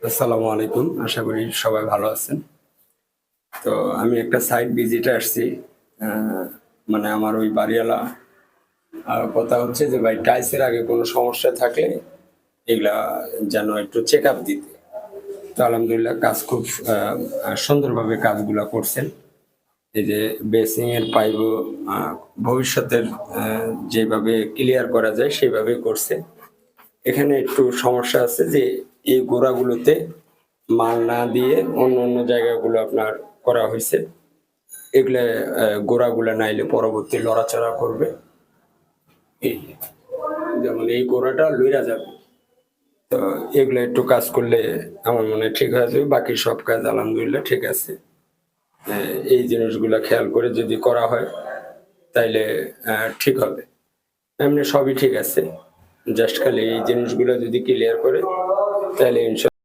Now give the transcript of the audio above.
আসসালামু আলাইকুম। আশা করি সবাই ভালো আছেন। তো আমি একটা সাইট ভিজিটে আসছি। আ মানে আমার ওই বাড়িওয়ালা কথা হচ্ছে যে ভাই টাইলসের আগে কোনো সমস্যা থাকলে এগুলা যেন একটু চেকআপ দিতে। তো আলহামদুলিল্লাহ কাজ খুব সুন্দরভাবে কাজগুলা করছেন। এই যে বেসিং এর পাইপও আ ভবিষ্যতের যেভাবে ক্লিয়ার করা যায় সেভাবেই করছে। এখানে একটু সমস্যা আছে যে এই গোড়াগুলোতে মাল না দিয়ে অন্য জায়গাগুলো আপনার করা হইছে। এগুলা গোড়াগুলা নাইলে পরবর্তী লড়াচড়া করবে। এই যেমন এই গোড়াটা লইরা যাবে। তো এগুলা একটু কাজ করলে আমার মনে হয় ঠিক হয়ে যাবে। বাকি সব কাজ আলহামদুলিল্লাহ ঠিক আছে। এই জিনিসগুলা খেয়াল করে যদি করা হয় তাইলে ঠিক হবে। এমনি সবই ঠিক আছে। জাস্ট খালি এই জিনিসগুলা যদি ক্লিয়ার করে তাইলে